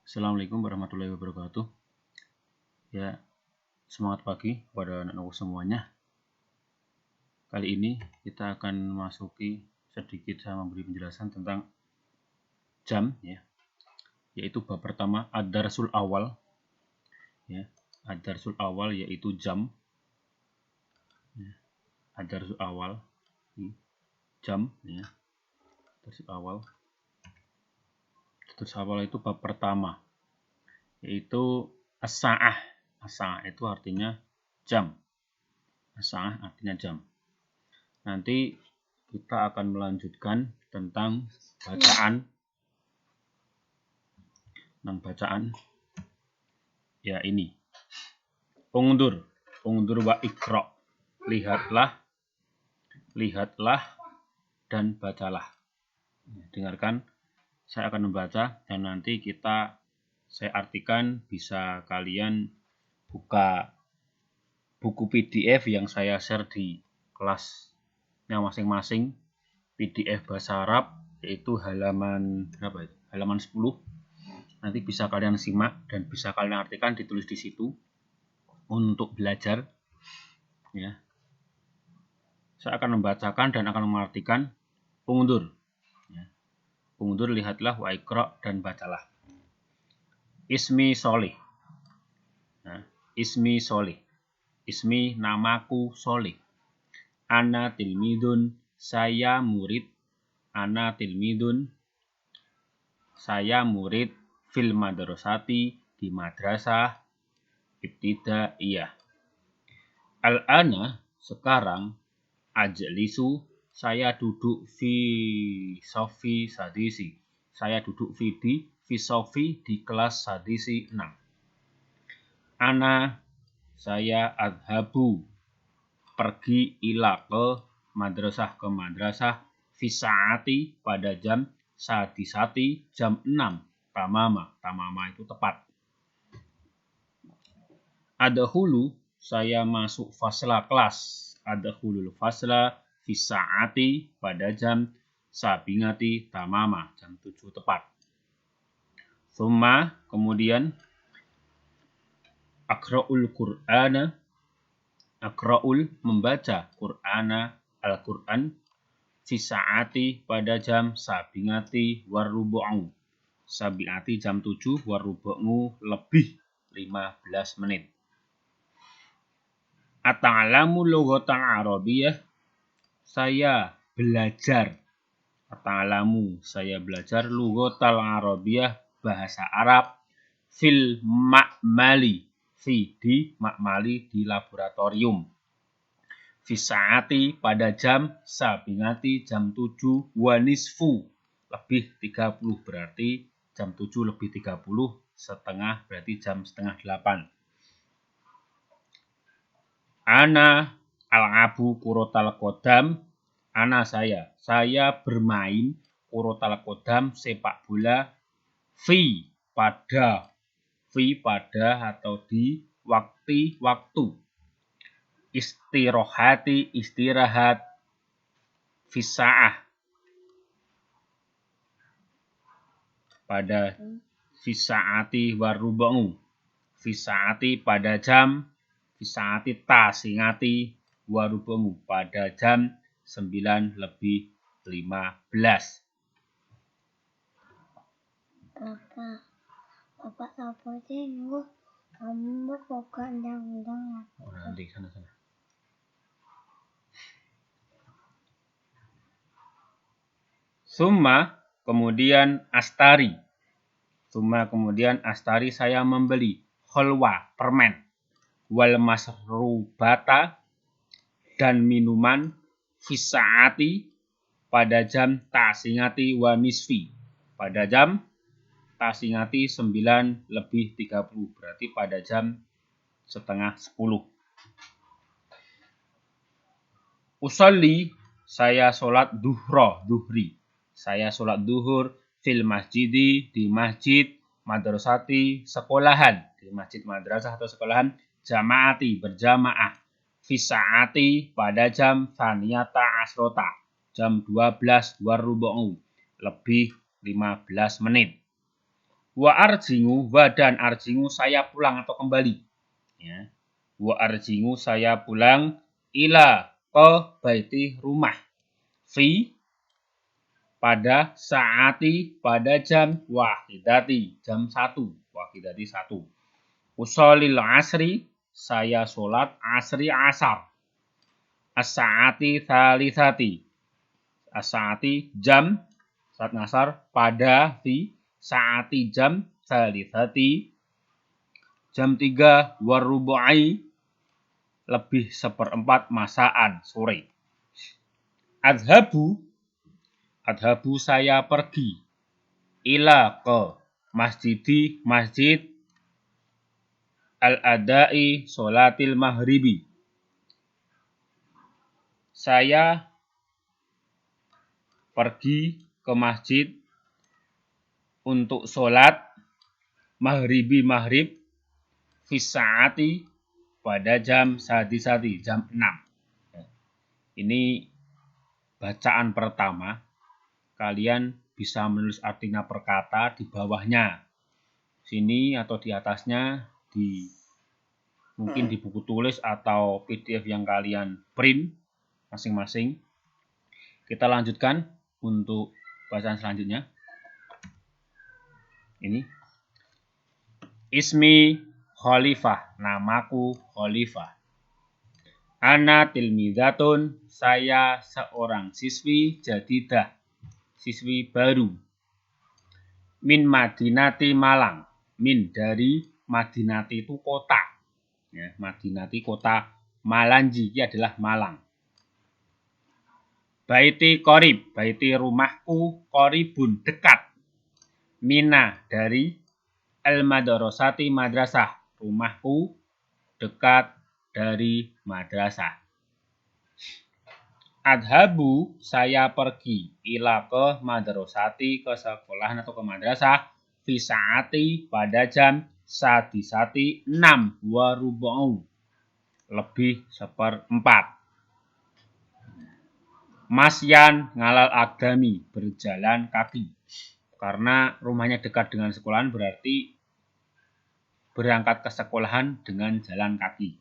Assalamualaikum warahmatullahi wabarakatuh. Ya, semangat pagi kepada anak-anakku semuanya. Kali ini kita akan memasuki sedikit saya memberi penjelasan tentang jam, ya, yaitu bab pertama ad-darsul awal. Ya, ad-darsul awal yaitu jam. Ya, ad-darsul awal, jam, ya, ad-darsul awal. Ad-darsul awal itu bab pertama, yaitu as-sa'ah. As-sa'ah itu artinya jam. As-sa'ah artinya jam. Nanti kita akan melanjutkan tentang bacaan ya ini. Undur wa ikra. Lihatlah dan bacalah. Dengarkan, saya akan membaca dan nanti saya artikan. Bisa kalian buka buku PDF yang saya share di kelasnya masing-masing, PDF bahasa Arab, yaitu halaman berapa itu? Halaman 10. Nanti bisa kalian simak dan bisa kalian artikan, ditulis di situ untuk belajar. Ya. Saya akan membacakan dan akan mengartikan. Undur. Ya. Undur, lihatlah, wa ikra, dan bacalah. Ismi Solih. Nah, Ismi Solih. Ismi, namaku Solih. Ana tilmidun, saya murid. Ana tilmidun, saya murid. Fil madrasati, di madrasah ibtidaiyah. Al-ana, sekarang. Ajlisu, saya duduk. Fi sofi sadisi, saya duduk fi sofi, di kelas sadisi 6. Ana, saya adhabu, pergi. Ila, ke madrasah, ke madrasah. Fi saati, pada jam. Sadisati, jam 6. Tamama itu tepat. Adkhulu, saya masuk fasla, kelas. Adkhulul fasla fi saati, pada jam. Sabingati, tamama, jam 7 tepat. Tsumma, kemudian. Akra'ul Qur'ana, akra'ul, membaca. Qur'ana, Al-Qur'an. Fi saati, pada jam. Sabingati warubu'u, sabiati, jam 7. Warubu'u, lebih 15 menit. Ata'alamu lughatal Arabiyyah, saya belajar. Ata'alamu, saya belajar. Lughatal Arabiyyah, bahasa Arab. Fil ma'mali, di ma'mali, di laboratorium. Fi saati, pada jam. Sabingati, jam 7. Wanisfu, lebih 30, berarti jam 7 lebih 30. Setengah, berarti jam setengah 8. Ana al'abu kurotal kodam. Ana, saya bermain. Kurotal kodam, sepak bola. Fi pada atau di waktu. Istirohati, istirahat. Fi sa'ah, pada. Fi sa'ati warubu'u, fi sa'ati, pada jam. Fi sa'ati tasingati warubu'u, pada jam 9 lebih 15. Bapak apa sih nunggu kamu kok undang-undang di sana. Summa, kemudian astari. Saya membeli. Kholwa, permen. Wal masrubata, dan minuman. Fisaati, pada jam. Tasingati wa nisfi, pada jam. Tasingati 9 lebih 30, berarti pada jam setengah 10. Usolli, saya sholat duhri. Saya sholat duhur. Fil masjidi, di masjid. Madrasati, sekolahan. Di masjid madrasah atau sekolahan. Jamaati, berjamaah. Fisaati, pada jam. Faniyata asrota, jam 12. Warubu'u, lebih 15 menit. Wa arjingu, wa dan arjingu saya pulang atau kembali. Ya. Wa arjingu saya pulang ila ke baiti rumah. Fi pada saati pada jam wahidati jam 1. Wahidati 1. Usolil asri saya sholat asri asar. As-saati thalithati. As-saati jam saat ngasar pada fi saati jam thalithati jam 3 warubu'ai lebih seperempat masaan sore. Adhabu saya pergi ila ke masjid al-adai sholatil maghribi. Saya pergi ke masjid untuk sholat maghrib fisaati pada jam sadi jam 6. Ini bacaan pertama. Kalian bisa menulis artinya per kata di bawahnya. Sini atau di atasnya mungkin di buku tulis atau PDF yang kalian print masing-masing. Kita lanjutkan untuk bacaan selanjutnya. Ini. Ismi Khalifah, namaku Khalifah. Ana tilmidatun, saya seorang siswi jadidah, siswi baru. Min Madinati Malang, min dari Madinati itu kota. Ya, Madinati kota, Malanji ini adalah Malang. Baiti qorib, baiti rumahku qoribun dekat. Mina dari al-madrasati madrasah, rumahku dekat dari madrasah. Adhabu saya pergi ila ke madrasati ke sekolah atau ke madrasah fisaati pada jam sadi 6 warubu'u lebih seperempat. Masyan ngalal agdami berjalan kaki. Karena rumahnya dekat dengan sekolahan berarti berangkat ke sekolahan dengan jalan kaki.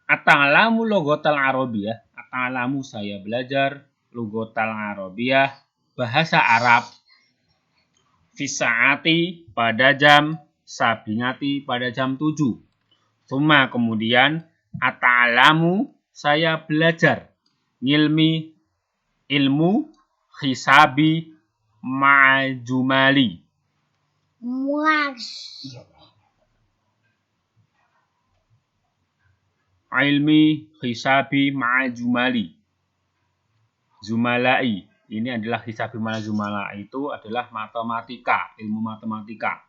Ata'alamu lugotal arabiyah. Ata'alamu saya belajar lugotal arabiyah bahasa Arab. Fisaati pada jam sabingati pada jam 7. Suma kemudian ata'alamu saya belajar ilmu hisabi ma'jumali. Ilmi hisabi ma'jumali. Zumalai. Ini adalah hisabi ma'jumala itu adalah matematika, ilmu matematika.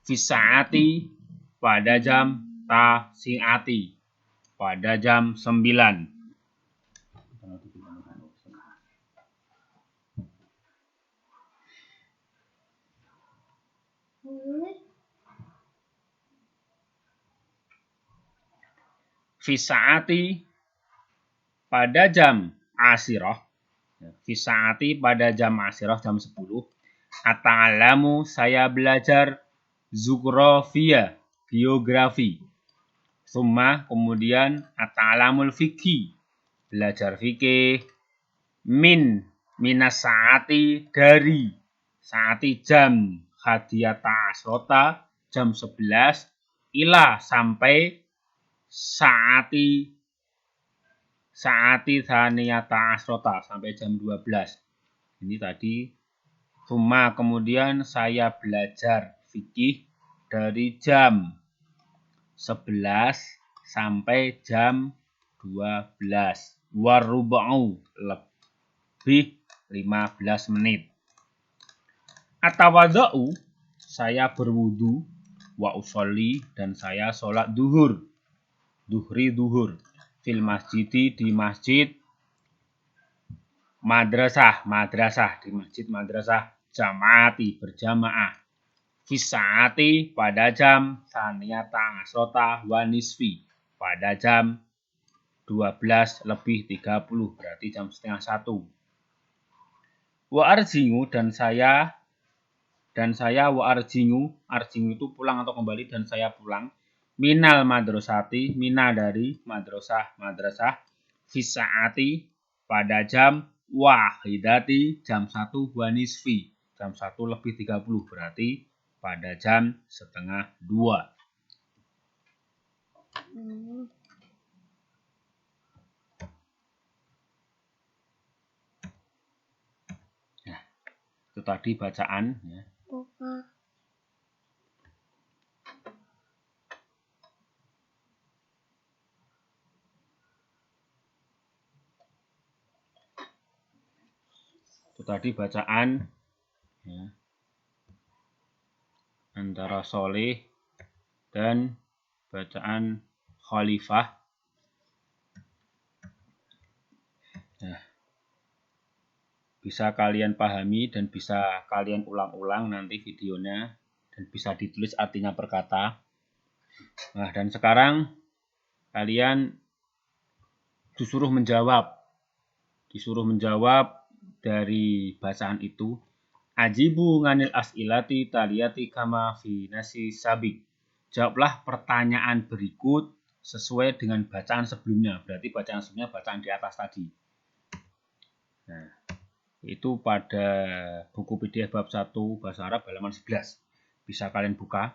Fisaati pada jam tasiati pada jam 9. Fisaati pada jam asirah. Fisaati pada jam asirah jam 10. Ata'alamu saya belajar zugrafia geografi. Summa kemudian ata'alamul fikih belajar fikih. Minas saati dari saati jam hadiyata asrota jam 11 ila sampai saati thaniyata asrota sampai jam 12. Ini tadi. Summa kemudian saya belajar fikih dari jam 11 sampai jam 12. Warubu'u lebih 15 menit. Atawadhu saya berwudu wa usolli dan saya sholat duhur. Duhur fil masjidi di masjid madrasah di masjid madrasah jamaati berjamaah. Fisaati pada jam saniyata asrota wa nisfi pada jam 12 lebih 30 berarti jam setengah 1. Wa arjingu dan saya dan saya wa arjingu itu pulang atau kembali, dan saya pulang minal madrasati, mina dari madrasah fisaati pada jam wahidati, jam 1 wa nisfi, jam 1 lebih 30, berarti pada jam setengah 2. Nah, itu tadi bacaan ya. Itu tadi bacaan ya, antara Sholih dan bacaan Khalifah. Nah, bisa kalian pahami dan bisa kalian ulang-ulang nanti videonya, dan bisa ditulis artinya per kata. Nah, dan sekarang kalian disuruh menjawab dari bacaan itu. Ajibu nganil as'ilati taliyati kama fi nasi sabik. Jawablah pertanyaan berikut sesuai dengan bacaan sebelumnya. Berarti bacaan sebelumnya bacaan di atas tadi. Nah, itu pada buku PDF bab 1 bahasa Arab halaman 11. Bisa kalian buka,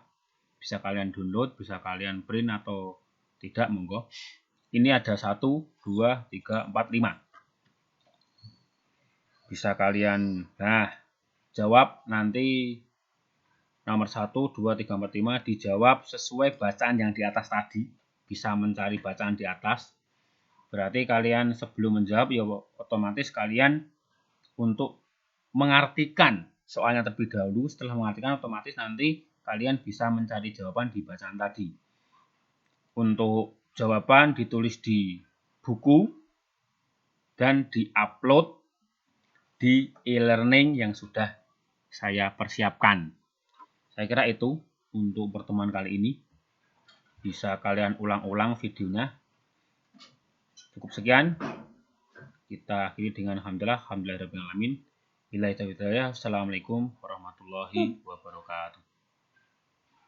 bisa kalian download, bisa kalian print atau tidak, monggo. Ini ada 1, 2, 3, 4, 5. Bisa kalian jawab nanti nomor 1, 2, 3, 4, 5 dijawab sesuai bacaan yang di atas tadi. Bisa mencari bacaan di atas. Berarti kalian sebelum menjawab ya otomatis kalian untuk mengartikan soalnya terlebih dahulu. Setelah mengartikan otomatis nanti kalian bisa mencari jawaban di bacaan tadi. Untuk jawaban ditulis di buku dan di-upload di e-learning yang sudah saya persiapkan. Saya kira itu untuk pertemuan kali ini. Bisa kalian ulang-ulang videonya. Cukup sekian. Kita akhiri dengan alhamdulillahirabbil alamin. Assalamualaikum warahmatullahi wabarakatuh.